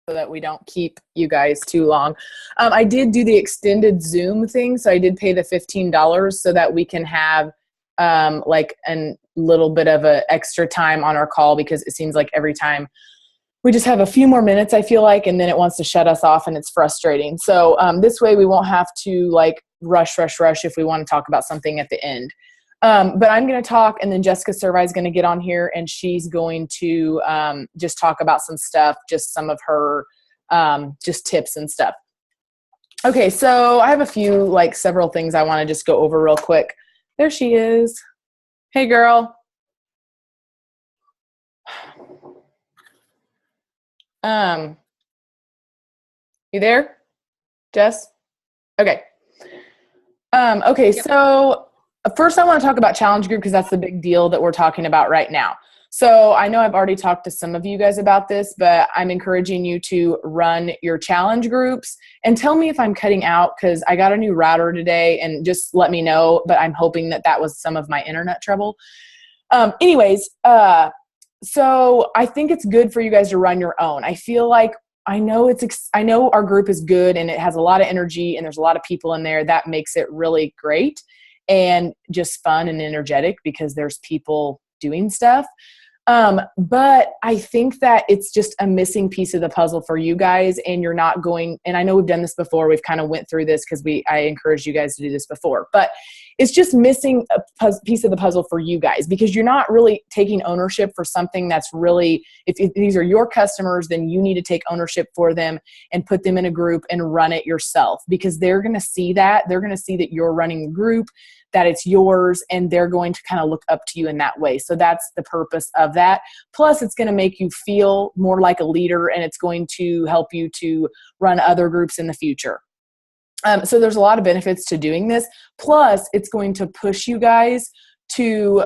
so that we don't keep you guys too long. I did do the extended Zoom thing. So I did pay the $15 so that we can have like a little bit of a extra time on our call, because it seems like every time we just have a few more minutes, I feel like, and then it wants to shut us off and it's frustrating. So this way we won't have to like rush if we want to talk about something at the end. But I'm going to talk, and then Jessica Servi is going to get on here, and she's going to just talk about some stuff, just some of her just tips and stuff. Okay, so I have a few, like several things I want to just go over real quick. There she is. Hey, girl. You there, Jess? Okay. Okay, so first I want to talk about challenge group, because that's the big deal that we're talking about right now. So I know I've already talked to some of you guys about this, but I'm encouraging you to run your challenge groups, and tell me if I'm cutting out, because I got a new router today, and just let me know, but I'm hoping that that was some of my internet trouble. So I think it's good for you guys to run your own. I feel like I know our group is good and it has a lot of energy and there's a lot of people in there. That makes it really great and just fun and energetic because there's people doing stuff. But I think that it's just a missing piece of the puzzle for you guys, and you're not going, and I know we've done this before. We've kind of went through this because I encouraged you guys to do this before, but it's just missing a piece of the puzzle for you guys, because you're not really taking ownership for something that's really, if these are your customers, then you need to take ownership for them and put them in a group and run it yourself, because they're going to see that. They're going to see that you're running the group, that it's yours, and they're going to kind of look up to you in that way. So that's the purpose of that. Plus, it's going to make you feel more like a leader, and it's going to help you to run other groups in the future. So there's a lot of benefits to doing this. Plus, it's going to push you guys to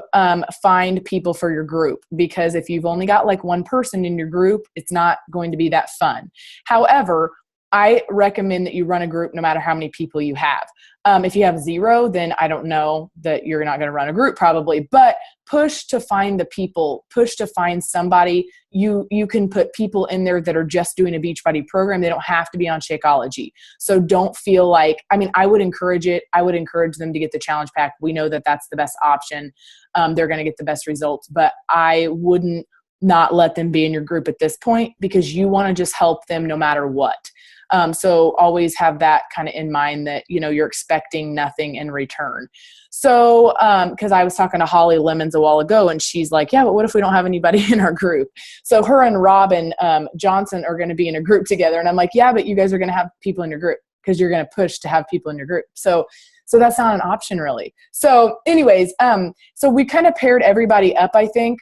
find people for your group, because if you've only got like one person in your group, it's not going to be that fun. However, I recommend that you run a group no matter how many people you have. If you have 0, then I don't know that you're not going to run a group probably, but push to find the people, push to find somebody. You can put people in there that are just doing a Beachbody program. They don't have to be on Shakeology. So don't feel like, I mean, I would encourage it. I would encourage them to get the challenge pack. We know that that's the best option. They're going to get the best results, but I wouldn't not let them be in your group at this point, because you want to just help them no matter what. So always have that kind of in mind, that, you know, you're expecting nothing in return. So, cause I was talking to Holly Lemons a while ago, and she's like, yeah, but what if we don't have anybody in our group? So her and Robin Johnson are going to be in a group together. And I'm like, yeah, but you guys are going to have people in your group, because you're going to push to have people in your group. So that's not an option really. So anyways, so we kind of paired everybody up, I think.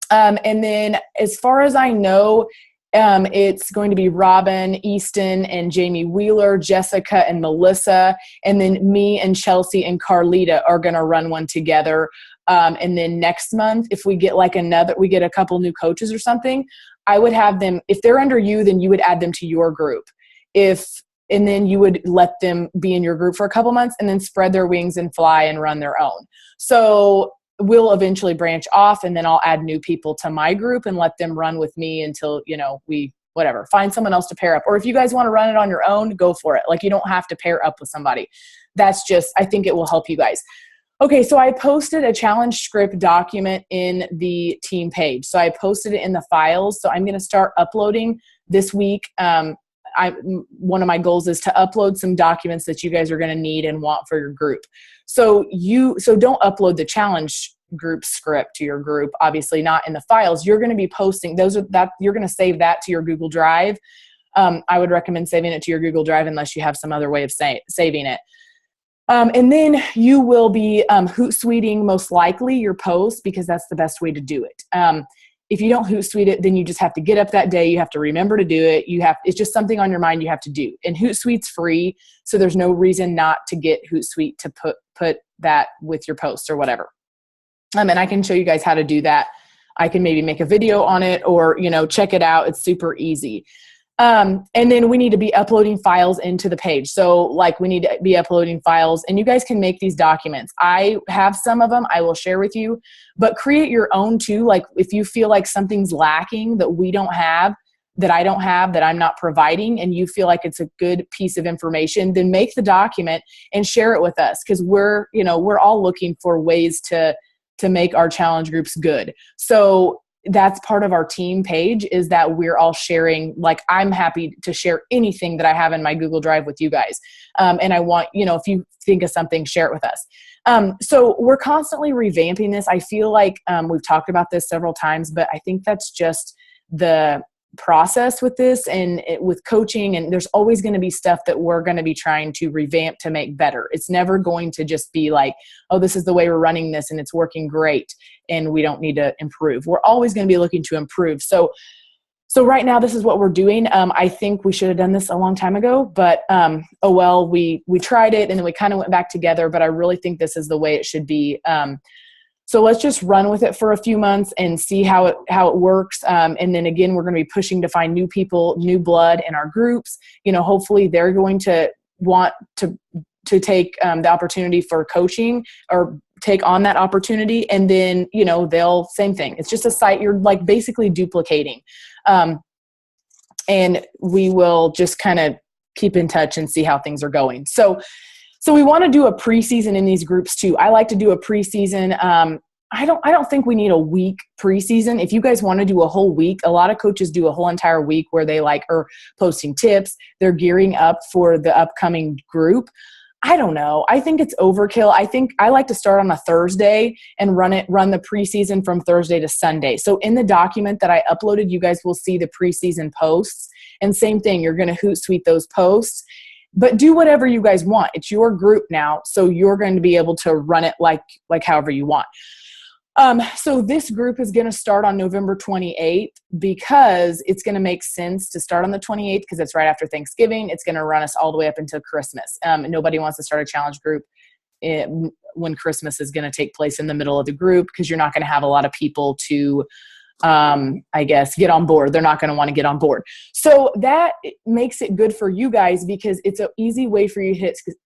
And then as far as I know, it's going to be Robin Easton and Jamie Wheeler, Jessica and Melissa, and then me and Chelsea and Carlita are going to run one together. And then next month, if we get like we get a couple new coaches or something, I would have them, if they're under you, then you would add them to your group. And then you would let them be in your group for a couple months and then spread their wings and fly and run their own. So we'll eventually branch off, and then I'll add new people to my group and let them run with me until, you know, whatever, find someone else to pair up. Or if you guys want to run it on your own, go for it. Like, you don't have to pair up with somebody. That's just, I think it will help you guys. Okay, so I posted a challenge script document in the team page. So I posted it in the files. So I'm going to start uploading this week. One of my goals is to upload some documents that you guys are going to need and want for your group. So don't upload the challenge group script to your group, obviously not in the files. You're going to be posting you're going to save that to your Google Drive. I would recommend saving it to your Google Drive unless you have some other way of saving it. And then you will be Hootsuiteing most likely your post, because that's the best way to do it. If you don't Hootsuite it, then you just have to get up that day. You have to remember to do it. It's just something on your mind you have to do. And Hootsuite's free, so there's no reason not to get Hootsuite to put that with your post or whatever. And I can show you guys how to do that. I can maybe make a video on it, or, you know, check it out. It's super easy. And then we need to be uploading files into the page. So like, we need to be uploading files, and you guys can make these documents. I have some of them I will share with you, but create your own too. Like, if you feel like something's lacking that we don't have, that I don't have, that I'm not providing, and you feel like it's a good piece of information, then make the document and share it with us. Cause we're all looking for ways to make our challenge groups good. So that's part of our team page, is that we're all sharing. Like, I'm happy to share anything that I have in my Google Drive with you guys. And I want, if you think of something, share it with us. So we're constantly revamping this. I feel like we've talked about this several times, but I think that's just the process with this and with coaching. And there's always going to be stuff that we're going to be trying to revamp to make better. It's never going to just be like, oh, this is the way we're running this and it's working great and we don't need to improve. We're always going to be looking to improve. So right now, this is what we're doing. I think we should have done this a long time ago, but oh well, we tried it and then we kind of went back together, but I really think this is the way it should be. So let's just run with it for a few months and see how it works. And then again, we're going to be pushing to find new people, new blood in our groups. Hopefully they're going to want to take the opportunity for coaching or take on that opportunity. And then, they'll, same thing. It's just a site you're like basically duplicating. And we will just kind of keep in touch and see how things are going. So we want to do a preseason in these groups too. I like to do a preseason. I don't think we need a week preseason. If you guys want to do a whole week, a lot of coaches do a whole entire week where they are posting tips. They're gearing up for the upcoming group. I don't know. I think it's overkill. I think I like to start on a Thursday and run the preseason from Thursday to Sunday. So in the document that I uploaded, you guys will see the preseason posts. And same thing, you're going to Hootsuite those posts. But do whatever you guys want. It's your group now, so you're going to be able to run it like however you want. So this group is going to start on November 28th because it's going to make sense to start on the 28th because it's right after Thanksgiving. It's going to run us all the way up until Christmas. Nobody wants to start a challenge group when Christmas is going to take place in the middle of the group because you're not going to have a lot of people to, get on board. They're not going to want to get on board. So that makes it good for you guys because it's an easy way for you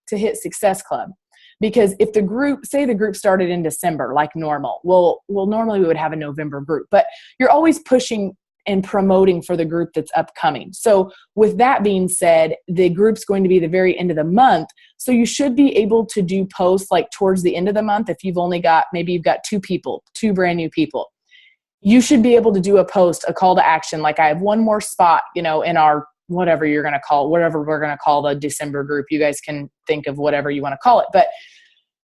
to hit Success Club. Because if the group started in December like normal, well, normally we would have a November group, but you're always pushing and promoting for the group that's upcoming. So with that being said, the group's going to be the very end of the month. So you should be able to do posts like towards the end of the month. If you've got two brand new people, you should be able to do a post, a call to action. Like I have one more spot, in our whatever we're going to call the December group. You guys can think of whatever you want to call it. But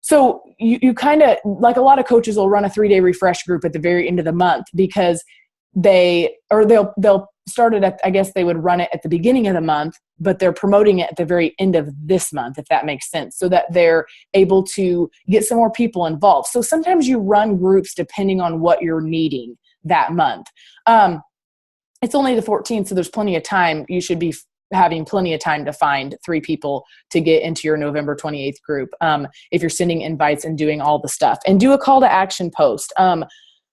so you kind of, like a lot of coaches will run a 3-day refresh group at the very end of the month because they'll start it at, I guess they would run it at the beginning of the month, but they're promoting it at the very end of this month, if that makes sense, so that they're able to get some more people involved. So sometimes you run groups depending on what you're needing that month. It's only the 14th, so there's plenty of time. You should be having plenty of time to find 3 people to get into your November 28th group. If you're sending invites and doing all the stuff, and do a call to action post.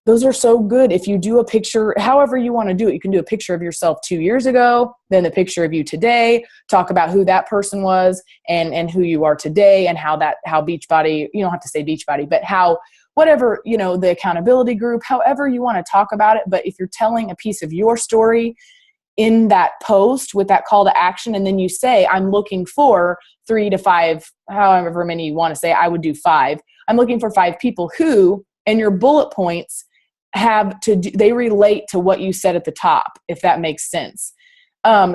Those are so good. If you do a picture, however you want to do it, you can do a picture of yourself 2 years ago, then the picture of you today, talk about who that person was and who you are today and how Beachbody, you don't have to say Beachbody, but how, whatever, the accountability group, however you want to talk about it. But if you're telling a piece of your story in that post with that call to action, and then you say, I'm looking for 3 to 5, however many you want to say, I would do 5. I'm looking for 5 people who, and your bullet points they relate to what you said at the top, if that makes sense.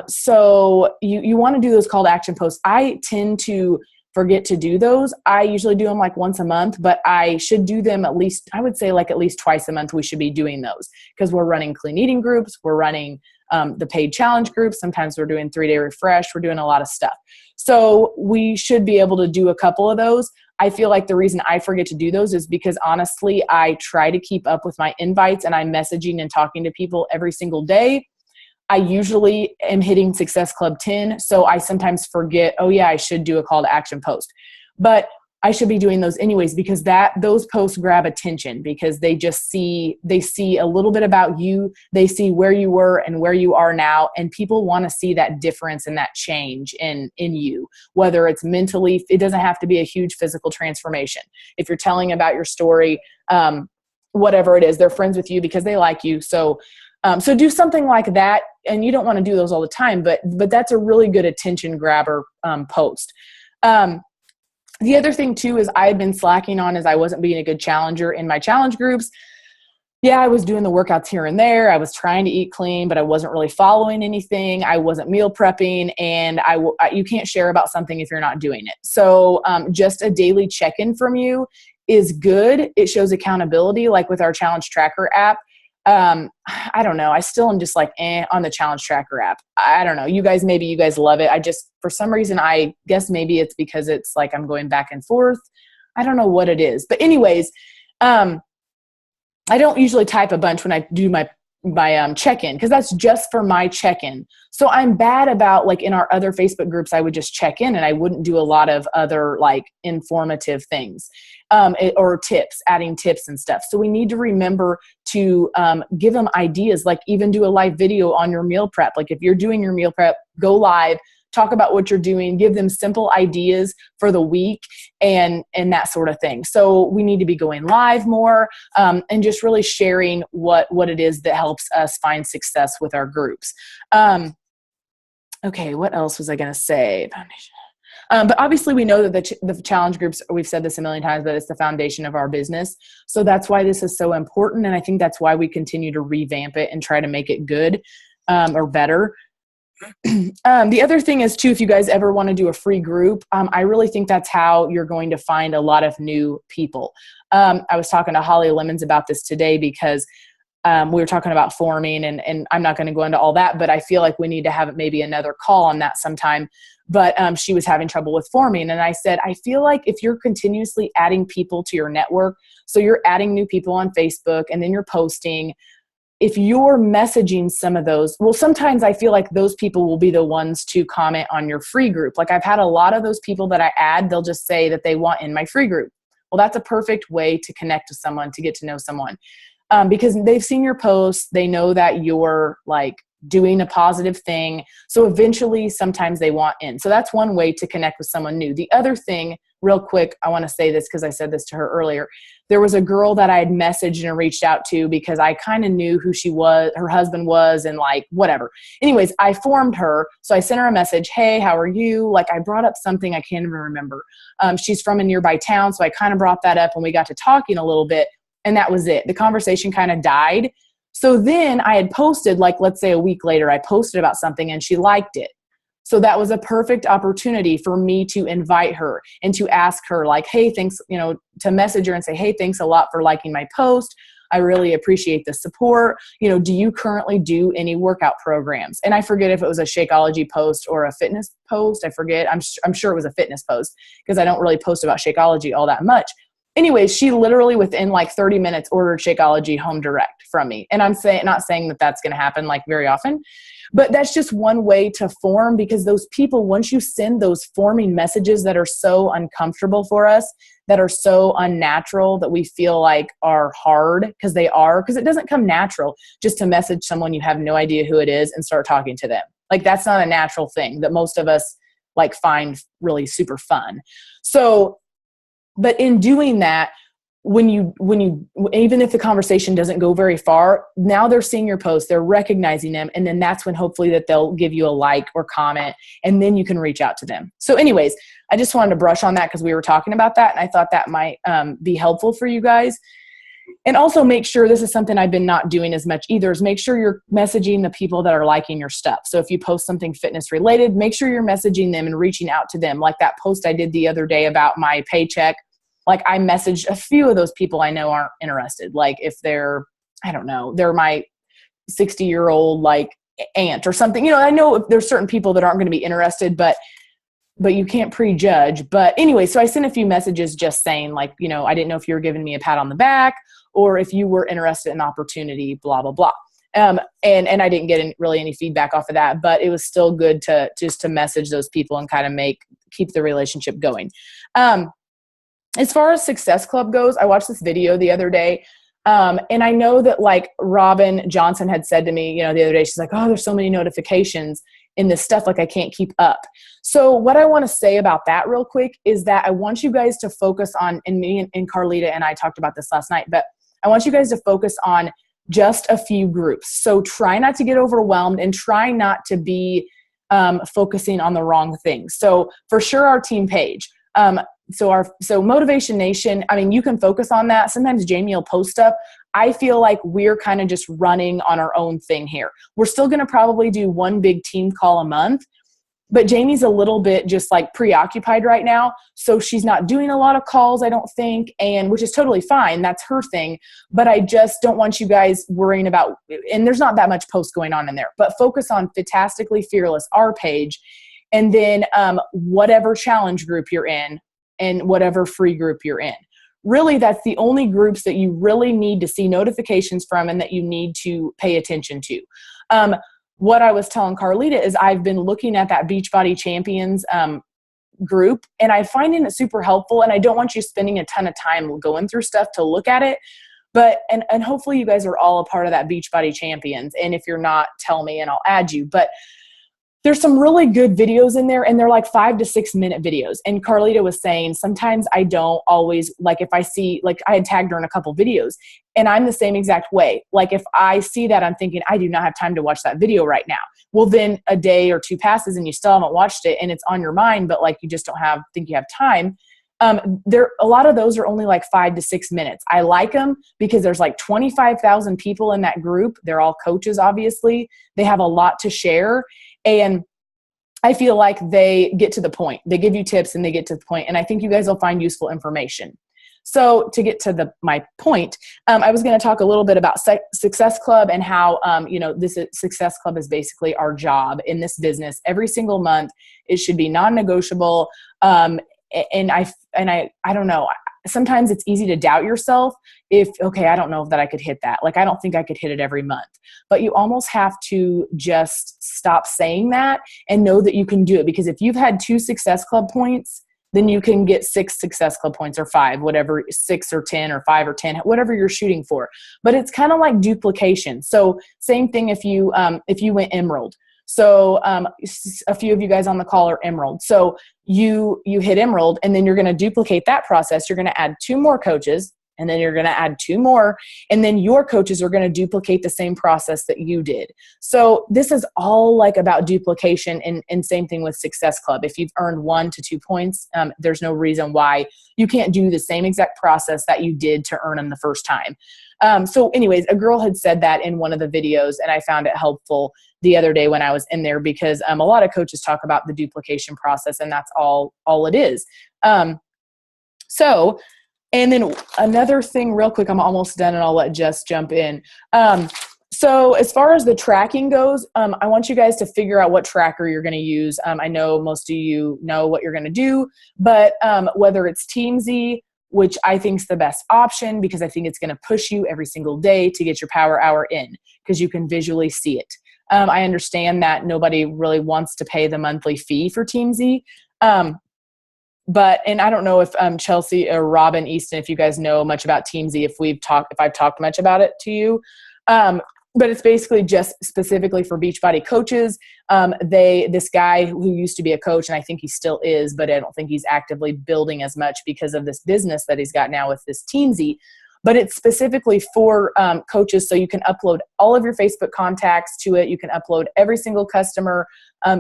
So you want to do those call to action posts. I tend to forget to do those. I usually do them like once a month, but I should do them at least twice a month. We should be doing those because we're running clean eating groups. We're running the paid challenge groups. Sometimes we're doing 3-day refresh. We're doing a lot of stuff. So we should be able to do a couple of those. I feel like the reason I forget to do those is because honestly, I try to keep up with my invites and I'm messaging and talking to people every single day. I usually am hitting Success Club 10. So I sometimes forget, oh yeah, I should do a call to action post, but I should be doing those anyways because those posts grab attention because they see a little bit about you. They see where you were and where you are now. And people want to see that difference and that change in you, whether it's mentally, it doesn't have to be a huge physical transformation. If you're telling about your story, whatever it is, they're friends with you because they like you. So So do something like that. And you don't want to do those all the time, but that's a really good attention grabber post. The other thing too is I had been slacking on is I wasn't being a good challenger in my challenge groups. Yeah, I was doing the workouts here and there. I was trying to eat clean, but I wasn't really following anything. I wasn't meal prepping, and you can't share about something if you're not doing it. So just a daily check-in from you is good. It shows accountability, like with our challenge tracker app. I don't know. I still am just like, on the challenge tracker app. I don't know. Maybe you guys love it. I just, for some reason, I guess maybe it's because it's like I'm going back and forth. I don't know what it is. But anyways, I don't usually type a bunch when I do my check-in, because that's just for my check-in. So I'm bad about, like, in our other Facebook groups, I would just check in and I wouldn't do a lot of other like informative things or tips, adding tips and stuff. So we need to remember to give them ideas, like even do a live video on your meal prep. Like if you're doing your meal prep, go live, talk about what you're doing, give them simple ideas for the week and that sort of thing. So we need to be going live more and just really sharing what it is that helps us find success with our groups. Okay, what else was I going to say? But obviously we know that the challenge groups, we've said this a million times, but it's the foundation of our business. So that's why this is so important. And I think that's why we continue to revamp it and try to make it good or better. The other thing is too, if you guys ever want to do a free group, I really think that's how you're going to find a lot of new people. I was talking to Holly Lemons about this today because we were talking about forming and I'm not going to go into all that, but I feel like we need to have maybe another call on that sometime. But she was having trouble with forming. And I said, I feel like if you're continuously adding people to your network, so you're adding new people on Facebook and then you're posting, if you're messaging some of those, well, sometimes I feel like those people will be the ones to comment on your free group. Like I've had a lot of those people that I add, they'll just say that they want in my free group. Well, that's a perfect way to connect with someone, to get to know someone. Because they've seen your posts, they know that you're like doing a positive thing. So eventually, sometimes they want in. So that's one way to connect with someone new. The other thing, real quick, I want to say this because I said this to her earlier. There was a girl that I had messaged and reached out to because I kind of knew who she was, her husband was, and like whatever. Anyways, I formed her. So I sent her a message. Hey, how are you? Like I brought up something I can't even remember. She's from a nearby town. So I kind of brought that up and we got to talking a little bit. And that was it. The conversation kind of died. So then I had posted, like, let's say a week later, I posted about something and she liked it. So that was a perfect opportunity for me to invite her and to ask her like, hey, thanks, to message her and say, hey, thanks a lot for liking my post. I really appreciate the support. Do you currently do any workout programs? And I forget if it was a Shakeology post or a fitness post. I forget. I'm sure it was a fitness post because I don't really post about Shakeology all that much. Anyways, she literally within like 30 minutes ordered Shakeology home direct from me. And I'm not saying that that's going to happen like very often, but that's just one way to form, because those people, once you send those forming messages that are so uncomfortable for us, that are so unnatural, that we feel like are hard, because it doesn't come natural just to message someone you have no idea who it is and start talking to them. Like that's not a natural thing that most of us like find really super fun. So, but in doing that, when you, even if the conversation doesn't go very far, now they're seeing your post, they're recognizing them. And then that's when hopefully that they'll give you a like or comment, and then you can reach out to them. So anyways, I just wanted to brush on that because we were talking about that. And I thought that might be helpful for you guys. And also make sure, this is something I've been not doing as much either, is make sure you're messaging the people that are liking your stuff. So if you post something fitness related, make sure you're messaging them and reaching out to them. Like that post I did the other day about my paycheck. Like I messaged a few of those people I know aren't interested. Like if they're, I don't know, they're my 60-year-old like aunt or something. I know if there's certain people that aren't going to be interested, but you can't prejudge. But anyway, so I sent a few messages just saying like, I didn't know if you were giving me a pat on the back or if you were interested in opportunity, blah, blah, blah. And I didn't get really any feedback off of that, but it was still good to message those people and kind of keep the relationship going. As far as Success Club goes, I watched this video the other day. And I know that like Robin Johnson had said to me, the other day, she's like, oh, there's so many notifications in this stuff. Like I can't keep up. So what I want to say about that real quick is that I want you guys to focus on, and me and Carlita and I talked about this last night, but I want you guys to focus on just a few groups. So try not to get overwhelmed and try not to be focusing on the wrong things. So for sure, our team page. So Motivation Nation, I mean, you can focus on that. Sometimes Jamie will post stuff. I feel like we're kind of just running on our own thing here. We're still going to probably do one big team call a month, but Jamie's a little bit just like preoccupied right now. So she's not doing a lot of calls, I don't think, and which is totally fine. That's her thing. But I just don't want you guys worrying about, and there's not that much post going on in there, but focus on Fantastically Fearless, our page, and then whatever challenge group you're in and whatever free group you're in. Really, that's the only groups that you really need to see notifications from and that you need to pay attention to. What I was telling Carlita is I've been looking at that Beachbody Champions group, and I'm finding it super helpful. And I don't want you spending a ton of time going through stuff to look at it. But, and hopefully you guys are all a part of that Beachbody Champions. And if you're not, tell me and I'll add you. But there's some really good videos in there, and they're like 5 to 6 minute videos. And Carlita was saying, sometimes I don't always, like if I see, like I had tagged her in a couple videos, and I'm the same exact way. Like if I see that, I'm thinking, I do not have time to watch that video right now. Well, then a day or two passes and you still haven't watched it and it's on your mind, but like you just don't think you have time. A lot of those are only like 5 to 6 minutes. I like them because there's like 25,000 people in that group. They're all coaches, obviously. They have a lot to share. And I feel like they get to the point. They give you tips and they get to the point. And I think you guys will find useful information. So to get to my point, I was going to talk a little bit about Success Club and how, this Success Club is basically our job in this business. Every single month, it should be non-negotiable. And I don't know. Sometimes it's easy to doubt yourself I don't know that I could hit that. Like, I don't think I could hit it every month, but you almost have to just stop saying that and know that you can do it. Because if you've had 2 Success Club points, then you can get 6 Success Club points or 5, whatever, 6 or 10 or 5 or 10, whatever you're shooting for. But it's kind of like duplication. So same thing if you went Emerald. So a few of you guys on the call are Emerald. So you hit Emerald, and then you're going to duplicate that process. You're going to add 2 more coaches, and then you're going to add 2 more, and then your coaches are going to duplicate the same process that you did. So this is all like about duplication, and same thing with Success Club. If you've earned 1 to 2 points, there's no reason why you can't do the same exact process that you did to earn them the first time. So anyways, a girl had said that in one of the videos, and I found it helpful the other day when I was in there, because a lot of coaches talk about the duplication process, and that's all it is. And then another thing real quick, I'm almost done and I'll let Jess jump in. So as far as the tracking goes, I want you guys to figure out what tracker you're going to use. I know most of you know what you're going to do, but whether it's TeamZ, which I think is the best option because I think it's going to push you every single day to get your power hour in because you can visually see it. I understand that nobody really wants to pay the monthly fee for TeamZ. And I don't know if Chelsea or Robin Easton, if you guys know much about TeamZ, if I've talked much about it to you. But it's basically just specifically for Beachbody coaches. This guy who used to be a coach, and I think he still is, but I don't think he's actively building as much because of this business that he's got now with this TeamZ. But it's specifically for coaches, so you can upload all of your Facebook contacts to it. You can upload every single customer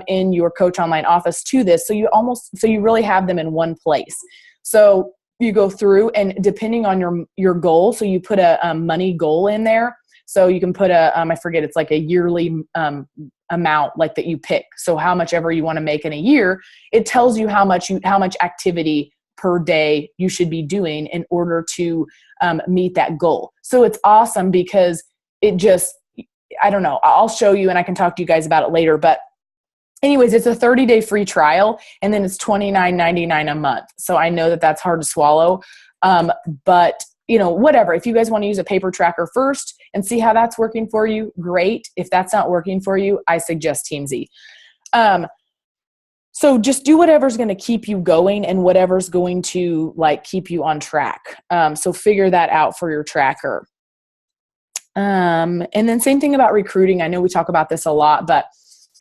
in your Coach Online office to this, so you really have them in one place. So you go through, and depending on your goal, so you put a money goal in there. So you can put I forget, it's like a yearly amount like that you pick. So how much ever you want to make in a year, it tells you how much activity per day you should be doing in order to meet that goal. So it's awesome because it just, I don't know, I'll show you and I can talk to you guys about it later. But anyways, it's a 30-day free trial, and then it's $29.99 a month. So I know that that's hard to swallow, but whatever. If you guys want to use a paper tracker first and see how that's working for you, great. If that's not working for you, I suggest TeamZ. So just do whatever's going to keep you going and whatever's going to keep you on track. So figure that out for your tracker. And then same thing about recruiting. I know we talk about this a lot, but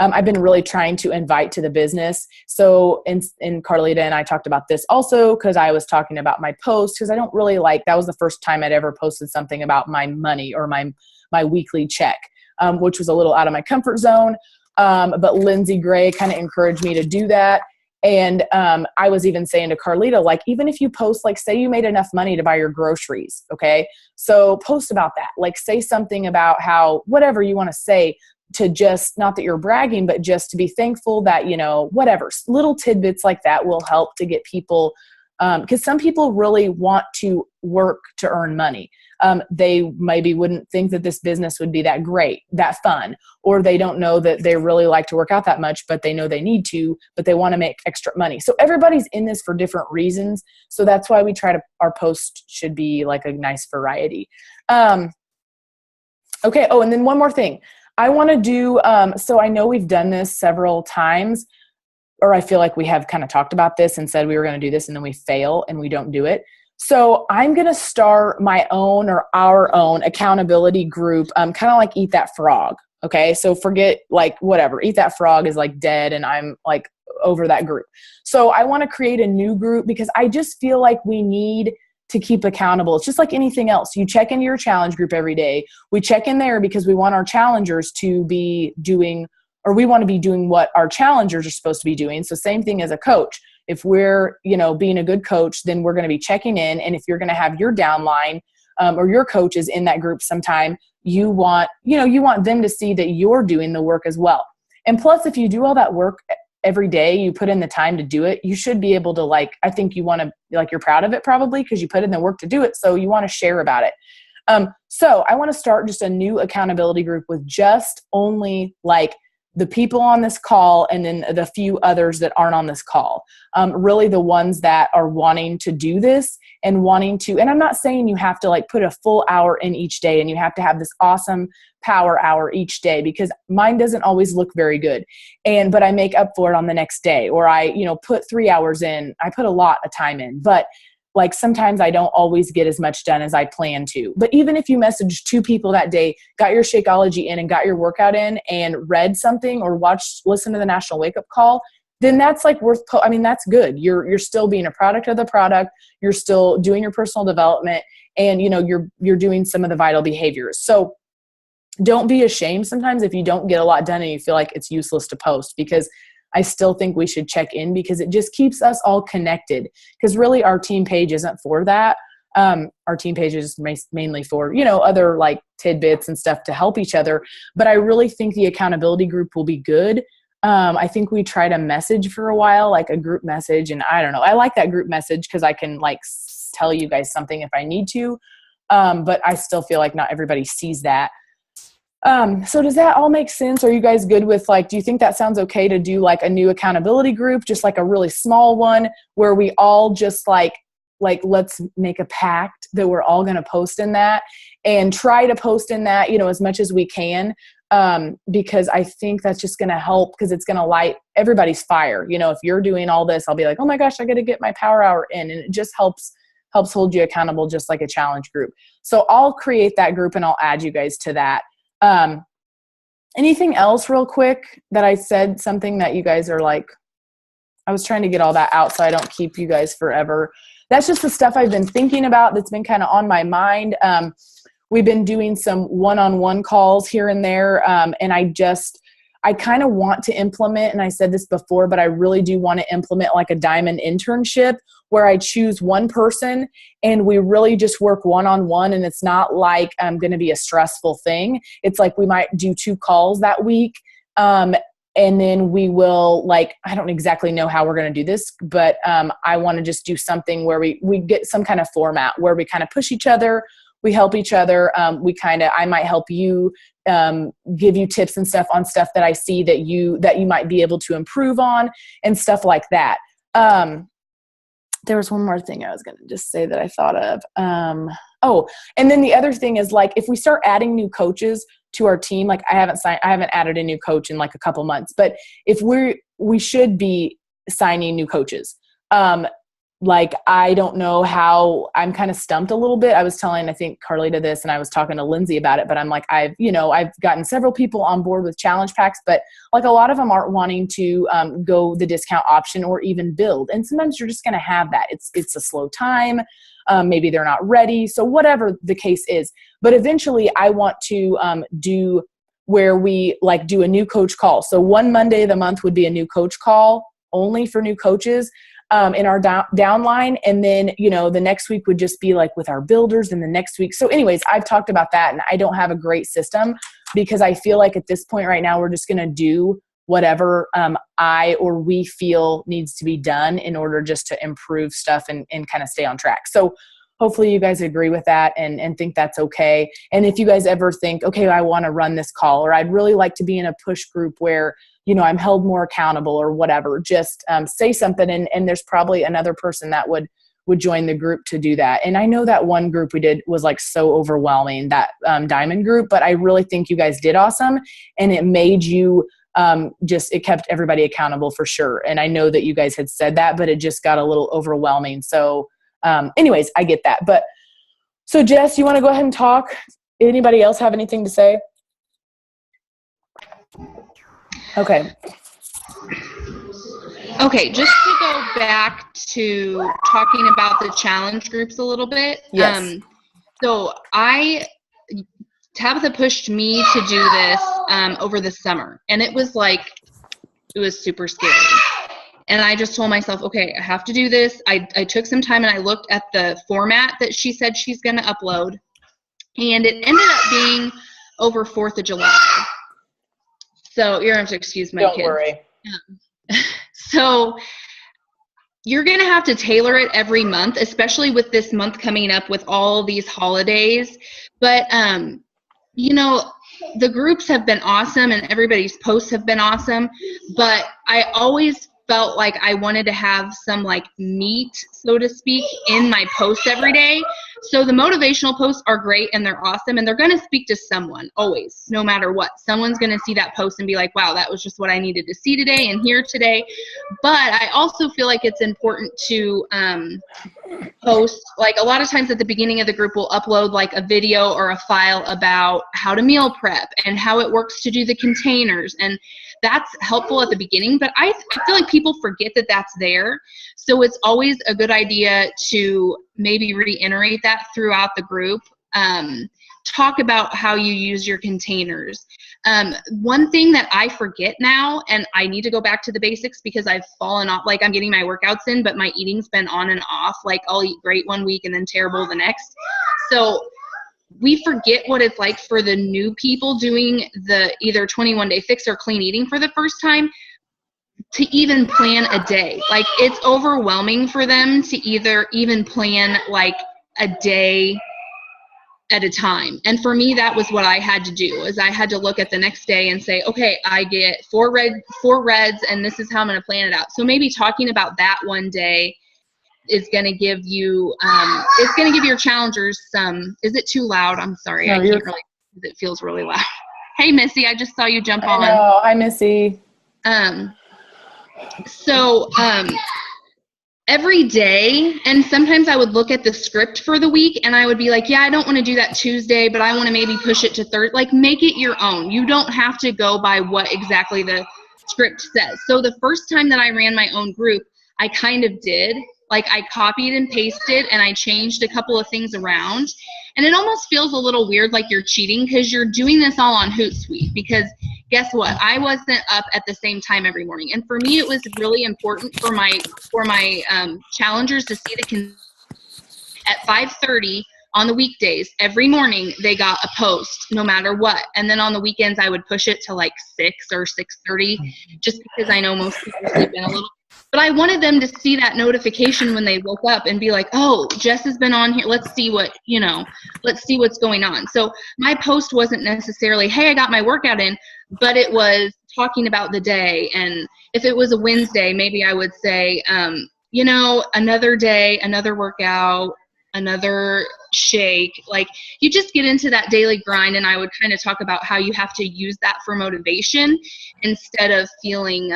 I've been really trying to invite to the business. So in Carlita and I talked about this also, because I was talking about my post, because I don't really like, that was the first time I'd ever posted something about my money or my weekly check, which was a little out of my comfort zone. But Lindsay Gray kind of encouraged me to do that. And I was even saying to Carlita, like, even if you post, like, say you made enough money to buy your groceries, okay? So post about that. Like, say something about how, whatever you want to say, to just, not that you're bragging, but just to be thankful that, you know, whatever, little tidbits like that will help to get people, because some people really want to work to earn money. They maybe wouldn't think that this business would be that great, that fun, or they don't know that they really like to work out that much, but they know they need to, but they want to make extra money. So everybody's in this for different reasons. So that's why we try to, our post should be like a nice variety. Okay. Oh, and then one more thing. I want to do, so I know we've done this several times, or I feel like we have kind of talked about this and said we were going to do this and then we fail and we don't do it. So I'm going to start my own or our own accountability group, kind of like Eat That Frog. Okay. So forget, like, whatever, Eat That Frog is like dead and I'm like over that group. So I want to create a new group because I just feel like we need to keep accountable. It's just like anything else. You check into your challenge group every day. We check in there because we want our challengers to be doing, or we want to be doing what our challengers are supposed to be doing. So same thing as a coach. If we're, you know, being a good coach, then we're going to be checking in. And if you're going to have your downline or your coaches in that group sometime, you want them to see that you're doing the work as well. And plus, if you do all that work every day, you put in the time to do it, you should be able to, like, I think you want to, like, you're proud of it probably because you put in the work to do it. So you want to share about it. So I want to start just a new accountability group with just only like the people on this call and then the few others that aren't on this call. Really the ones that are wanting to do this and wanting to, and I'm not saying you have to like put a full hour in each day and you have to have this awesome power hour each day, because mine doesn't always look very good. But I make up for it on the next day, or I, put 3 hours in. I put a lot of time in, but like sometimes I don't always get as much done as I plan to. But even if you messaged 2 people that day, got your Shakeology in and got your workout in and read something or listen to the National Wake Up Call, then that's like that's good. You're still being a product of the product. You're still doing your personal development, and you're doing some of the vital behaviors. So don't be ashamed sometimes if you don't get a lot done and you feel like it's useless to post, because I still think we should check in, because it just keeps us all connected. Because really our team page isn't for that. Our team page is mainly for, other like tidbits and stuff to help each other. But I really think the accountability group will be good. I think we tried a message for a while, like a group message. And I don't know, I like that group message because I can like tell you guys something if I need to. But I still feel like not everybody sees that. So does that all make sense? Are you guys good with, like, do you think that sounds okay to do like a new accountability group, just like a really small one where we all just like let's make a pact that we're all going to post in that and try to post in that, as much as we can. Because I think that's just going to help, because it's going to light everybody's fire. If you're doing all this, I'll be like, oh my gosh, I got to get my power hour in. And it just helps hold you accountable, just like a challenge group. So I'll create that group and I'll add you guys to that. Anything else real quick that I said, something that you guys are like, I was trying to get all that out so I don't keep you guys forever. That's just the stuff I've been thinking about that's been kind of on my mind. We've been doing some one-on-one calls here and there. And I kind of want to implement, and I said this before, but I really do want to implement like a diamond internship where I choose one person and we really just work one-on-one, and it's not like going to be a stressful thing. It's like we might do 2 calls that week. And then we will, like, I don't exactly know how we're going to do this, but I want to just do something where we get some kind of format where we kind of push each other. We help each other. I might help you, give you tips and stuff on stuff that I see that you might be able to improve on and stuff like that. There was one more thing I was going to just say that I thought of. And then the other thing is, like, if we start adding new coaches to our team, like I haven't added a new coach in like a couple months, but if we should be signing new coaches. like, I don't know how. I'm kind of stumped a little bit. I was telling, I think, Carlita this, and I was talking to Lindsay about it, but I'm like, I've gotten several people on board with challenge packs, but like a lot of them aren't wanting to go the discount option or even build. And sometimes you're just going to have that. It's a slow time. Maybe they're not ready. So whatever the case is, but eventually I want to do where we like do a new coach call. So one Monday of the month would be a new coach call only for new coaches in our downline. And then, the next week would just be like with our builders, and the next week. So anyways, I've talked about that, and I don't have a great system because I feel like at this point right now, we're just going to do whatever I or we feel needs to be done in order just to improve stuff and kind of stay on track. So hopefully you guys agree with that and think that's okay. And if you guys ever think, okay, I want to run this call, or I'd really like to be in a push group where, I'm held more accountable or whatever, just say something. And there's probably another person that would join the group to do that. And I know that one group we did was like so overwhelming, that diamond group, but I really think you guys did awesome. And it made you it kept everybody accountable for sure. And I know that you guys had said that, but it just got a little overwhelming. So anyways, I get that. But so Jess, you want to go ahead and talk? Anybody else have anything to say? Okay. Okay, just to go back to talking about the challenge groups a little bit. Yes. So Tabitha pushed me to do this over the summer, and it was super scary. And I just told myself, okay, I have to do this. I took some time and I looked at the format that she said she's going to upload, and it ended up being over 4th of July. So you're going to have to excuse my kids. Don't worry. So you're going to have to tailor it every month, especially with this month coming up with all these holidays. But, the groups have been awesome and everybody's posts have been awesome. But I always felt like I wanted to have some like meat, so to speak, in my posts every day. So the motivational posts are great and they're awesome, and they're going to speak to someone always, no matter what. Someone's going to see that post and be like, wow, that was just what I needed to see today and hear today. But I also feel like it's important to post, like a lot of times at the beginning of the group we'll upload like a video or a file about how to meal prep and how it works to do the containers, and that's helpful at the beginning, but I feel like people forget that that's there. So it's always a good idea to maybe reiterate that throughout the group. Talk about how you use your containers. One thing that I forget now, and I need to go back to the basics because I've fallen off, like I'm getting my workouts in, but my eating's been on and off. Like I'll eat great one week and then terrible the next. So we forget what it's like for the new people doing the either 21-day fix or clean eating for the first time to even plan a day. Like it's overwhelming for them to even plan like a day at a time. And for me, that was what I had to do, is I had to look at the next day and say, okay, I get four reds and this is how I'm going to plan it out. So maybe talking about that one day is going to give you, it's going to give your challengers some, is it too loud? I'm sorry. No, I can't really, it feels really loud. Hey, Missy, I just saw you jump on. Oh, hi, Missy. Every day, and sometimes I would look at the script for the week and I would be like, yeah, I don't want to do that Tuesday, but I want to maybe push it to Thursday. Like make it your own. You don't have to go by what exactly the script says. So the first time that I ran my own group, I kind of did. Like I copied and pasted and I changed a couple of things around. And it almost feels a little weird, like you're cheating because you're doing this all on Hootsuite. Because guess what? I wasn't up at the same time every morning. And for me, it was really important for my challengers to see at 5:30 on the weekdays, every morning they got a post no matter what. And then on the weekends, I would push it to like 6 or 6:30 just because I know most people sleep in a little. But I wanted them to see that notification when they woke up and be like, oh, Jess has been on here. Let's see what's going on. So my post wasn't necessarily, hey, I got my workout in, but it was talking about the day. And if it was a Wednesday, maybe I would say, another day, another workout, another shake. Like you just get into that daily grind, and I would kind of talk about how you have to use that for motivation instead of feeling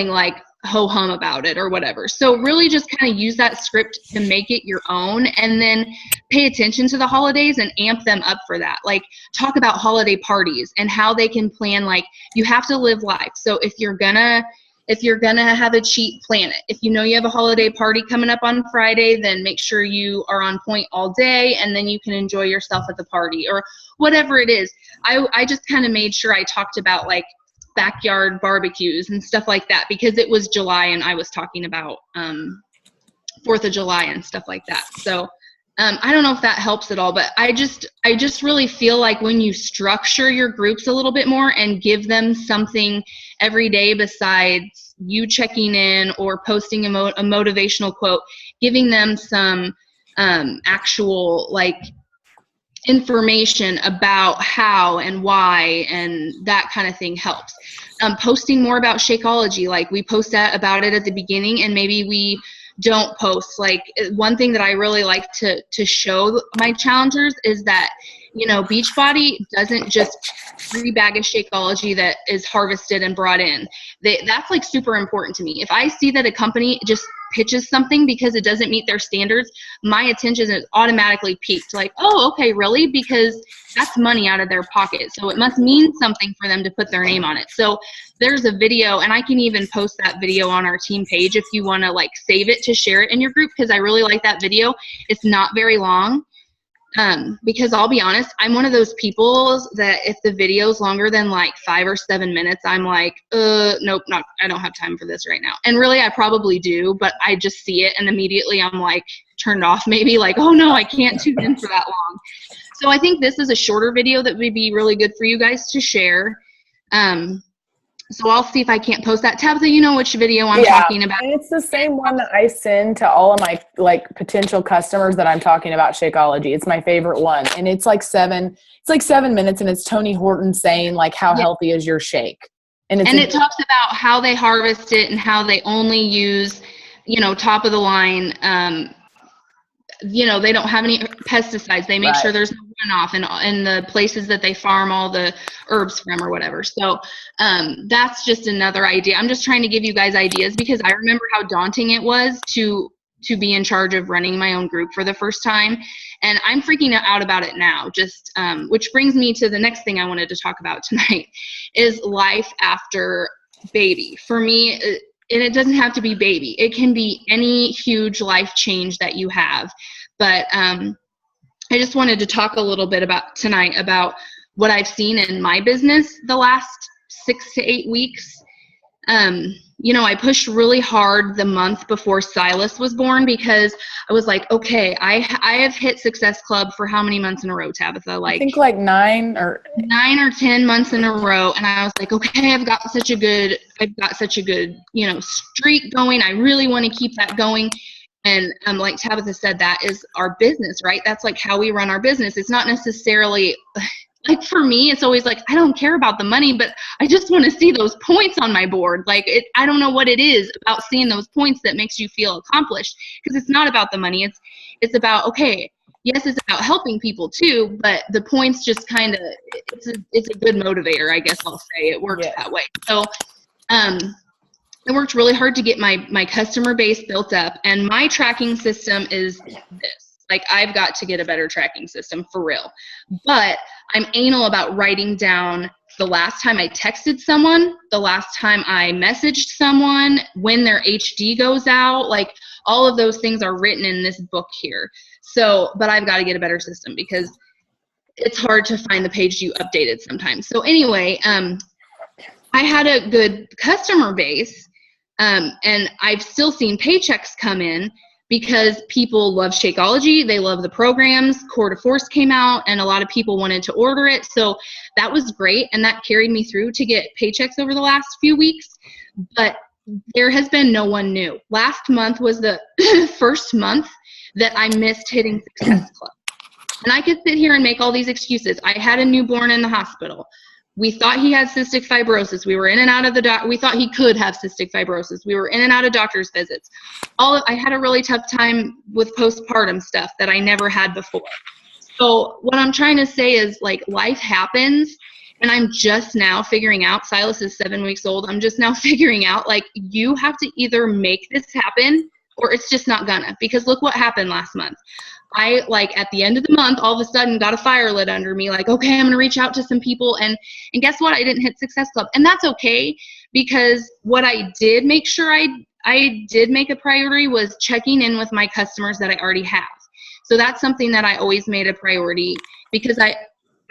like, ho-hum about it or whatever. So really just kind of use that script to make it your own, and then pay attention to the holidays and amp them up for that. Like, talk about holiday parties and how they can plan. Like, you have to live life. So if you're gonna have a cheat, plan it. If you know you have a holiday party coming up on Friday, then make sure you are on point all day, and then you can enjoy yourself at the party or whatever it is. I just kind of made sure I talked about like backyard barbecues and stuff like that, because it was July and I was talking about 4th of July and stuff like that. So I don't know if that helps at all, but I just really feel like when you structure your groups a little bit more and give them something every day besides you checking in or posting a motivational quote, giving them some actual like information about how and why and that kind of thing helps. Posting more about Shakeology, like we post about it at the beginning, and maybe we don't post. Like, one thing that I really like to show my challengers is that, you know, Beachbody doesn't just free bag of Shakeology that is harvested and brought in. That's like super important to me. If I see that a company just pitches something because it doesn't meet their standards, my attention is automatically piqued. Like, oh, okay, really? Because that's money out of their pocket. So it must mean something for them to put their name on it. So there's a video, and I can even post that video on our team page if you want to like save it to share it in your group, because I really like that video. It's not very long. Because I'll be honest, I'm one of those people that if the video's longer than like 5 or 7 minutes, I'm like, nope, I don't have time for this right now. And really, I probably do, but I just see it and immediately I'm like turned off, maybe like, oh no, I can't tune in for that long. So I think this is a shorter video that would be really good for you guys to share. So I'll see if I can't post that. Tabitha, you know which video I'm talking about. And it's the same one that I send to all of my like potential customers that I'm talking about Shakeology. It's my favorite one. And it's like 7 minutes, and it's Tony Horton saying like, how healthy is your shake? And it talks about how they harvest it and how they only use, you know, top of the line, you know, they don't have any pesticides. They make sure there's no runoff in the places that they farm all the herbs from or whatever. So that's just another idea. I'm just trying to give you guys ideas, because I remember how daunting it was to be in charge of running my own group for the first time. And I'm freaking out about it now. Just which brings me to the next thing I wanted to talk about tonight is life after baby. For me, and it doesn't have to be baby. It can be any huge life change that you have. But I just wanted to talk a little bit tonight about what I've seen in my business the last 6 to 8 weeks. You know, I pushed really hard the month before Silas was born, because I was like, okay, I have hit Success Club for how many months in a row, Tabitha? Like, I think like 9 or 10 months in a row. And I was like, okay, I've got such a good, you know, streak going. I really want to keep that going. And like Tabitha said, that is our business, right? That's like how we run our business. It's not necessarily like, for me, it's always like, I don't care about the money, but I just want to see those points on my board. Like, I don't know what it is about seeing those points that makes you feel accomplished, because it's not about the money. It's about, okay, yes, it's about helping people too, but the points just kind of, it's a good motivator, I guess I'll say. It works that way. So I worked really hard to get my customer base built up, and my tracking system is this. Like, I've got to get a better tracking system for real. But I'm anal about writing down the last time I texted someone, the last time I messaged someone, when their HD goes out. Like, all of those things are written in this book here. So, but I've got to get a better system, because it's hard to find the page you updated sometimes. So anyway, I had a good customer base, and I've still seen paychecks come in, because people love Shakeology. They love the programs. Core to Force came out, and a lot of people wanted to order it. So that was great, and that carried me through to get paychecks over the last few weeks. But there has been no one new. Last month was the first month that I missed hitting Success Club. And I could sit here and make all these excuses. I had a newborn in the hospital. We thought he had cystic fibrosis. We were in and out of the we thought he could have cystic fibrosis. We were in and out of doctor's visits. I had a really tough time with postpartum stuff that I never had before. So what I'm trying to say is, like, life happens, And I'm just now figuring out, Silas is 7 weeks old. I'm just now figuring out, like, you have to either make this happen or it's just not gonna, because look what happened last month. I, like, at the end of the month, all of a sudden got a fire lit under me, like, okay, I'm going to reach out to some people. And guess what? I didn't hit Success Club. And that's okay, because what I did make sure I did make a priority was checking in with my customers that I already have. So that's something that I always made a priority, because I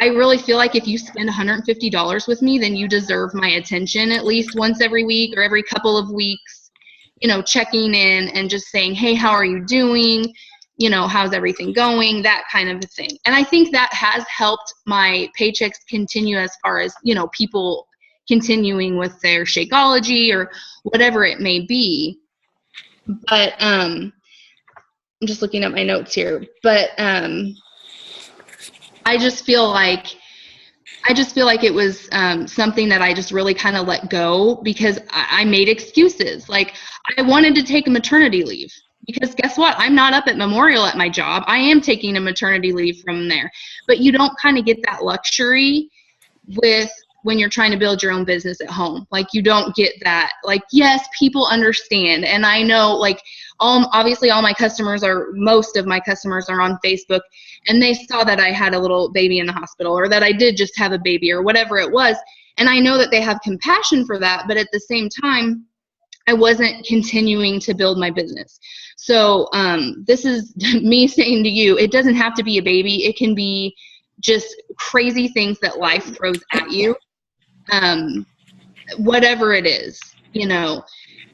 really feel like if you spend $150 with me, then you deserve my attention at least once every week or every couple of weeks, you know, checking in and just saying, hey, how are you doing? You know, how's everything going? That kind of a thing. And I think that has helped my paychecks continue, as far as, you know, people continuing with their Shakeology or whatever it may be. But I'm just looking at my notes here. But I just feel like it was something that I just really kind of let go, because I made excuses. Like, I wanted to take a maternity leave, because guess what? I'm not up at Memorial at my job. I am taking a maternity leave from there. But you don't kind of get that luxury when you're trying to build your own business at home. Like, you don't get that. Like, yes, people understand. And I know, like, obviously all my customers, or most of my customers, are on Facebook, and they saw that I had a little baby in the hospital, or that I did just have a baby, or whatever it was. And I know that they have compassion for that. But at the same time, I wasn't continuing to build my business. So this is me saying to you, it doesn't have to be a baby. It can be just crazy things that life throws at you. Whatever it is, you know,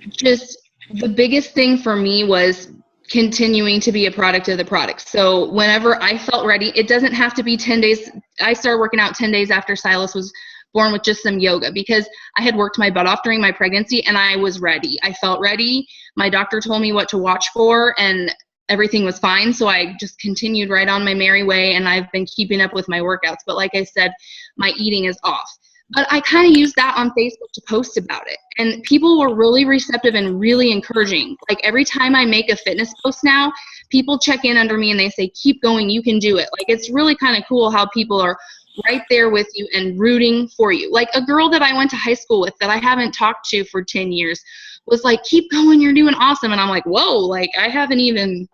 just the biggest thing for me was continuing to be a product of the product. So whenever I felt ready, it doesn't have to be 10 days. I started working out 10 days after Silas was born with just some yoga, because I had worked my butt off during my pregnancy and I was ready. I felt ready. My doctor told me what to watch for and everything was fine. So I just continued right on my merry way, and I've been keeping up with my workouts. But like I said, my eating is off. But I kind of used that on Facebook to post about it. And people were really receptive and really encouraging. Like, every time I make a fitness post now, people check in under me and they say, keep going, you can do it. Like, it's really kind of cool how people are right there with you and rooting for you. Like, a girl that I went to high school with that I haven't talked to for 10 years was like, keep going, you're doing awesome. And I'm like, whoa, like, I haven't even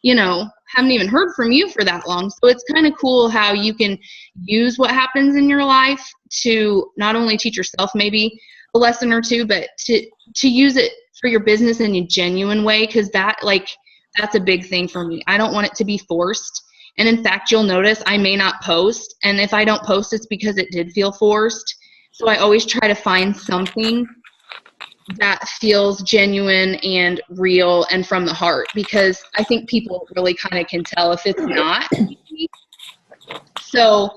heard from you for that long. So it's kind of cool how you can use what happens in your life to not only teach yourself maybe a lesson or two, but to use it for your business in a genuine way. Because that's a big thing for me. I don't want it to be forced. And in fact, you'll notice I may not post. And if I don't post, it's because it did feel forced. So I always try to find something that feels genuine and real and from the heart, because I think people really kind of can tell if it's not. So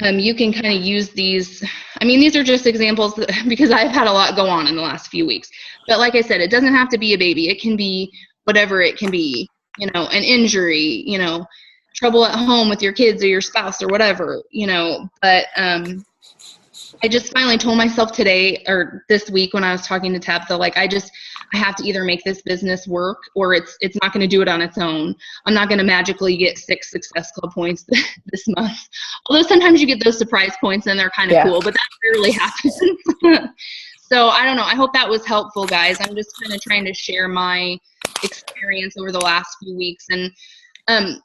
you can kind of use these. I mean, these are just examples because I've had a lot go on in the last few weeks. But like I said, it doesn't have to be a baby. It can be whatever it can be, you know, an injury, you know, trouble at home with your kids or your spouse or whatever, you know. But I just finally told myself today or this week when I was talking to Tabitha, like, I have to either make this business work or it's not going to do it on its own. I'm not going to magically get 6 Success Club points this month. Although sometimes you get those surprise points and they're kind of cool, but that rarely happens. So I don't know. I hope that was helpful, guys. I'm just kind of trying to share my experience over the last few weeks. And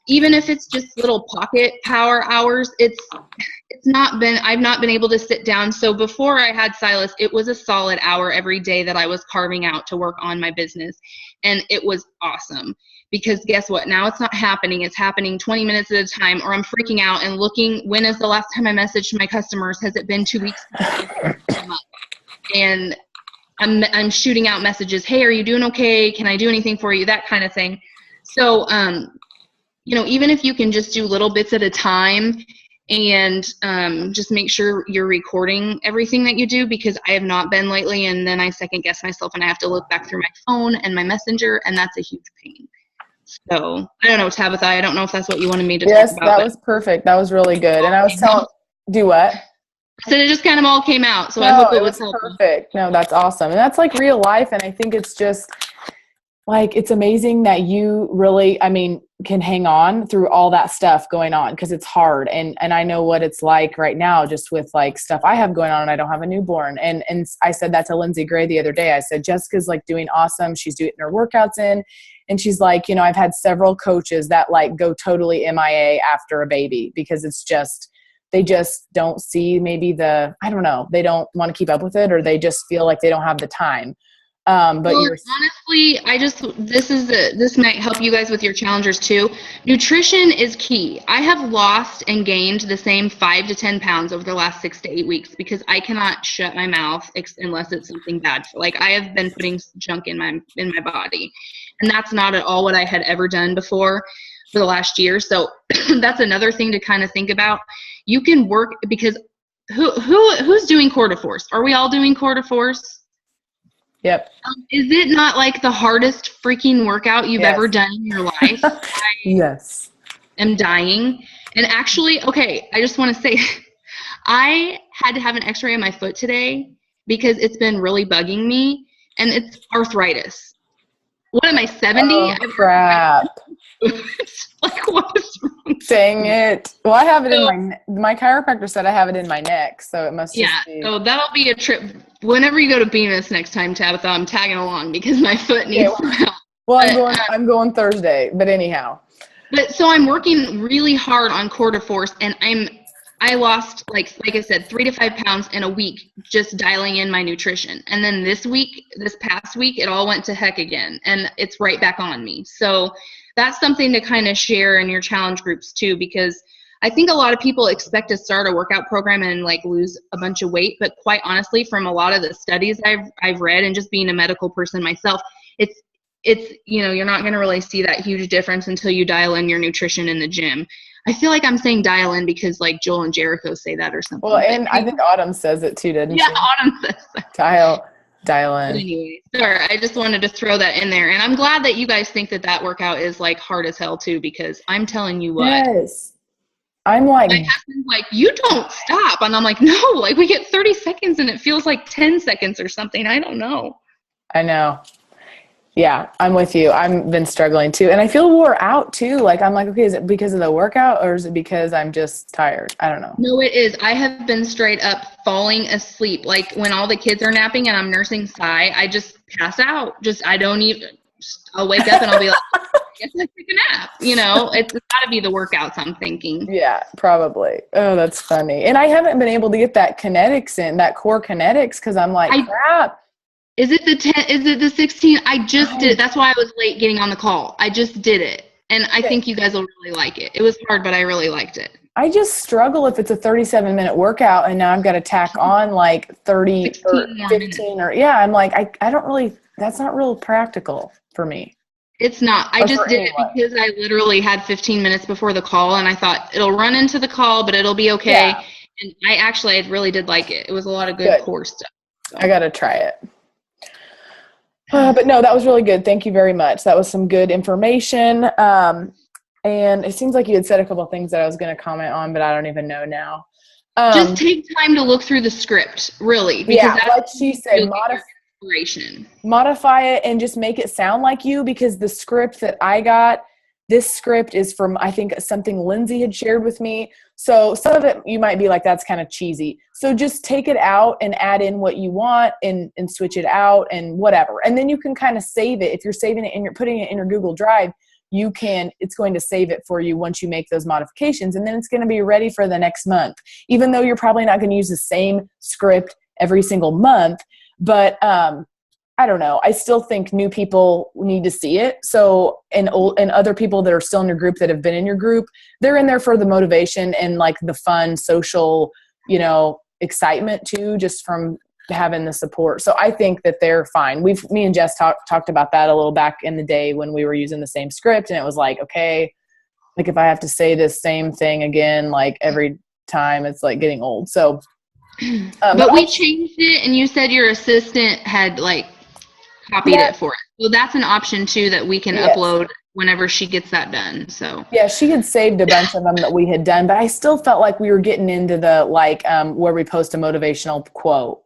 even if it's just little pocket power hours, I've not been able to sit down. So before I had Silas, it was a solid hour every day that I was carving out to work on my business. And it was awesome, because guess what? Now it's not happening. It's happening 20 minutes at a time, or I'm freaking out and looking, when is the last time I messaged my customers? Has it been 2 weeks? And I'm shooting out messages. Hey, are you doing okay? Can I do anything for you? That kind of thing. So, you know, even if you can just do little bits at a time and just make sure you're recording everything that you do, because I have not been lately, and then I second guess myself and I have to look back through my phone and my messenger, and that's a huge pain. So I don't know, Tabitha, I don't know if that's what you wanted me to talk about. Yes, that was perfect. That was really good. And I was do what? So it just kind of all came out. So I hope it was helpful. Perfect. No, that's awesome. And that's like real life. And I think it's just like, it's amazing that you really, I mean, can hang on through all that stuff going on, because it's hard. And I know what it's like right now, just with like stuff I have going on, and I don't have a newborn. And I said that to Lindsay Gray the other day. I said, Jessica's like doing awesome. She's doing her workouts in, and she's like, you know, I've had several coaches that like go totally MIA after a baby, because it's just, they just don't see maybe I don't know, they don't want to keep up with it, or they just feel like they don't have the time. But well, honestly, this might help you guys with your challengers too. Nutrition is key. I have lost and gained the same 5 to 10 pounds over the last 6 to 8 weeks, because I cannot shut my mouth unless it's something bad. Like, I have been putting junk in my body, and that's not at all what I had ever done before for the last year. So that's another thing to kind of think about. You can work, because who's doing Core de Force? Are we all doing Core de Force? Yep. Is it not like the hardest freaking workout you've ever done in your life? Yes. I'm dying. And actually, okay, I just want to say, I had to have an x-ray on my foot today because it's been really bugging me, and it's arthritis. What am I, 70? Oh, crap. Like, what is wrong? Dang it. Well, I have it in my chiropractor said I have it in my neck, so it must just be. So that'll be a trip. Whenever you go to Bemis next time, Tabitha, I'm tagging along, because my foot needs some help. Well, I'm going Thursday, but anyhow. But so I'm working really hard on Core de Force, and I lost, like I said, 3 to 5 pounds in a week just dialing in my nutrition. And then this past week, it all went to heck again, and it's right back on me. So that's something to kind of share in your challenge groups too, because I think a lot of people expect to start a workout program and like lose a bunch of weight. But quite honestly, from a lot of the studies I've read, and just being a medical person myself, it's, you know, you're not going to really see that huge difference until you dial in your nutrition in the gym. I feel like I'm saying dial in because like Joel and Jericho say that or something. Well, and I think Autumn says it too, didn't she? Yeah, Autumn says that. Dial in. But anyway, sorry, I just wanted to throw that in there. And I'm glad that you guys think that workout is like hard as hell too, because I'm telling you what. Yes. I'm like, my husband's like, you don't stop. And I'm like, no, like we get 30 seconds and it feels like 10 seconds or something. I don't know. I know. Yeah, I'm with you. I've been struggling too. And I feel wore out too. Like, I'm like, okay, is it because of the workout, or is it because I'm just tired? I don't know. No, it is. I have been straight up falling asleep. Like when all the kids are napping and I'm nursing Sai, I just pass out. I'll wake up and I'll be like, I guess I take a nap. You know, it's got to be the workouts, I'm thinking. Yeah, probably. Oh, that's funny. And I haven't been able to get that kinetics in, that core kinetics, because I'm like, crap. Is it the 10? Is it the 16? I just did it. That's why I was late getting on the call. I just did it. And I think you guys will really like it. It was hard, but I really liked it. I just struggle if it's a 37-minute workout and now I've got to tack on like 30 or 15 or I'm like, I don't really, that's not real practical for me. It's not. I just did it because I literally had 15 minutes before the call, and I thought it'll run into the call, but it'll be okay. Yeah. And I really did like it. It was a lot of good core stuff. So. I got to try it. But no, that was really good. Thank you very much. That was some good information. And it seems like you had said a couple of things that I was going to comment on, but I don't even know now. Just take time to look through the script, really. Because that's like she said, modify it and just make it sound like you, because the script that I got, this script is from, I think, something Lindsay had shared with me. So some of it you might be like, that's kind of cheesy. So just take it out and add in what you want and switch it out and whatever. And then you can kind of save it. If you're saving it and you're putting it in your Google Drive, it's going to save it for you once you make those modifications. And then it's going to be ready for the next month, even though you're probably not going to use the same script every single month. But I don't know. I still think new people need to see it. So, and other people that are still in your group that have been in your group, they're in there for the motivation and like the fun social, excitement too, just from having the support. So I think that they're fine. Me and Jess talked about that a little back in the day when we were using the same script, and it was like, okay, like if I have to say this same thing again, like every time, it's like getting old. So, but we changed it, and you said your assistant had like copied it for us. So that's an option too that we can upload whenever she gets that done. So yeah, she had saved a bunch of them that we had done, but I still felt like we were getting into the where we post a motivational quote,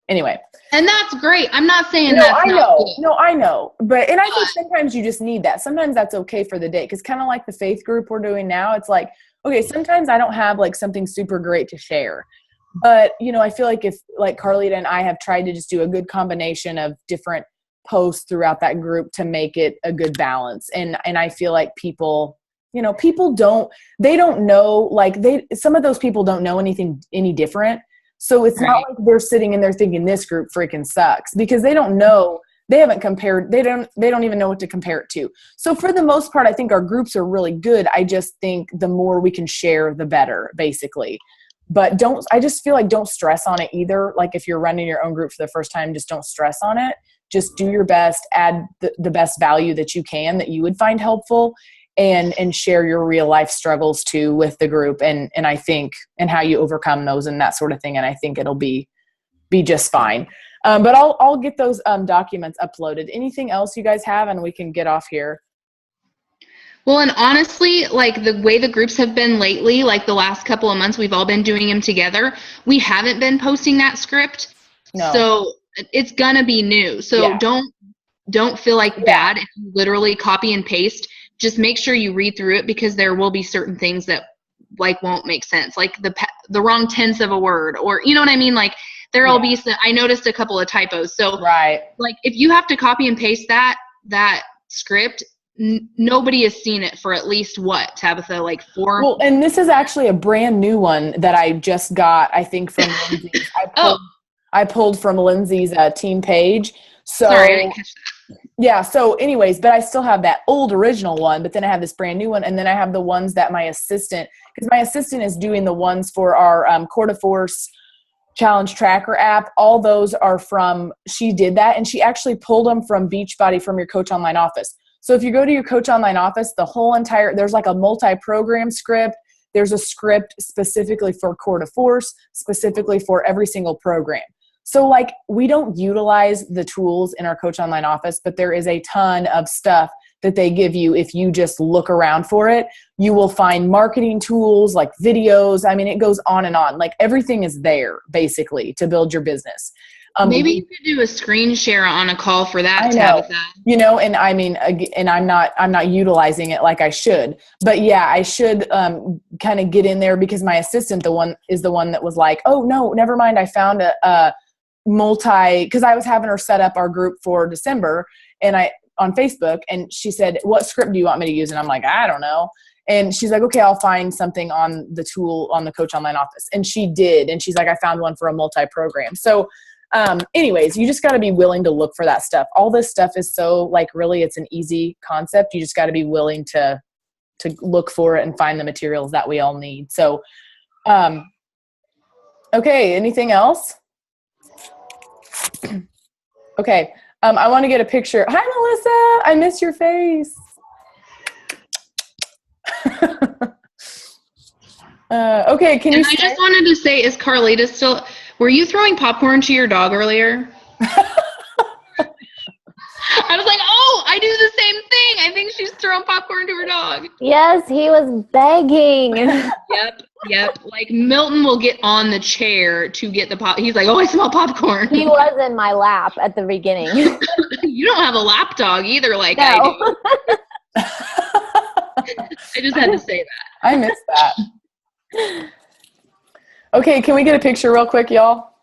Anyway. And that's great. I'm not saying No, that's I not know. good. No, I know. But, and I think sometimes you just need that. Sometimes that's okay for the day. Cause kind of like the faith group we're doing now, it's like, okay, sometimes I don't have like something super great to share. But, you know, I feel like if like Carlita and I have tried to just do a good combination of different posts throughout that group to make it a good balance. And I feel like people, you know, they don't know, like some of those people don't know anything any different. So it's not like they're sitting in there thinking this group freaking sucks, because they don't know, they haven't compared, they don't even know what to compare it to. So for the most part, I think our groups are really good. I just think the more we can share, the better, basically. But I just feel like don't stress on it either. Like if you're running your own group for the first time, just don't stress on it. Just do your best, add the best value that you can, that you would find helpful, and share your real life struggles too with the group. And I think, and how you overcome those and that sort of thing. And I think it'll be just fine. But I'll get those documents uploaded. Anything else you guys have, and we can get off here? Well, and honestly, like the way the groups have been lately, like the last couple of months, we've all been doing them together. We haven't been posting that script. No. So it's going to be new. So don't feel like bad if you literally copy and paste. Just make sure you read through it, because there will be certain things that like won't make sense, like the wrong tense of a word, or you know what I mean? Like there'll be some, I noticed a couple of typos. So like if you have to copy and paste that script, nobody has seen it for at least what, Tabitha, like 4. Well, and this is actually a brand new one that I just got, I think, from Lindsay. I pulled from Lindsay's team page. So sorry, I didn't catch that. Yeah. So anyways, but I still have that old original one, but then I have this brand new one. And then I have the ones that my assistant is doing the ones for our Quarter Force Challenge Tracker app. All those are she did that. And she actually pulled them from Beachbody, from your Coach Online office. So if you go to your Coach Online office, there's like a multi-program script. There's a script specifically for Quarter Force, specifically for every single program. So like we don't utilize the tools in our Coach Online office, but there is a ton of stuff that they give you. If you just look around for it, you will find marketing tools like videos. I mean, it goes on and on. Like everything is there basically to build your business. Maybe you could do a screen share on a call for that, Tabitha. You know, and I mean, and I'm not utilizing it like I should, but yeah, I should kind of get in there, because my assistant, the one that was like, oh no, never mind. I found because I was having her set up our group for December on Facebook, and she said, what script do you want me to use? And I'm like, I don't know. And she's like, okay, I'll find something on the tool on the Coach Online office. And she did. And she's like, I found one for a multi-program. So anyways, you just got to be willing to look for that stuff. All this stuff is so like, really, it's an easy concept. You just got to be willing to look for it and find the materials that we all need. So, okay. Anything else? Okay. I want to get a picture. Hi, Melissa. I miss your face. Okay. Can you? I just wanted to say, is Carlita still? Were you throwing popcorn to your dog earlier? I was like, oh, I do the same thing. I think she's throwing popcorn to her dog. Yes, he was begging. Yep. Like Milton will get on the chair to get the pop. He's like, oh, I smell popcorn. He was in my lap at the beginning. You don't have a lap dog either, like no. I do. I just had to say that. I missed that. Okay, can we get a picture real quick, y'all?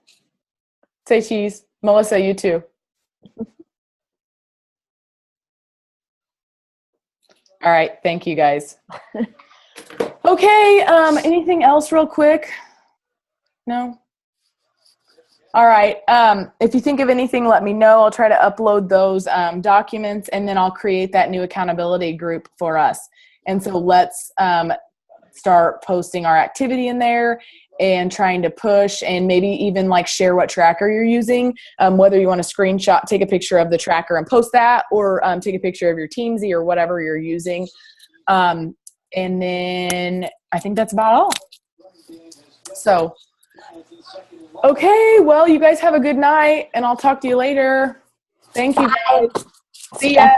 Say cheese. Melissa, you too. All right, thank you guys. Okay, anything else real quick? No? All right, if you think of anything, let me know. I'll try to upload those documents, and then I'll create that new accountability group for us. And so let's start posting our activity in there and trying to push, and maybe even like share what tracker you're using, whether you want to screenshot, take a picture of the tracker and post that, or take a picture of your Teamsy or whatever you're using. And then I think that's about all. So, okay, well, you guys have a good night, and I'll talk to you later. Thank you guys. See ya.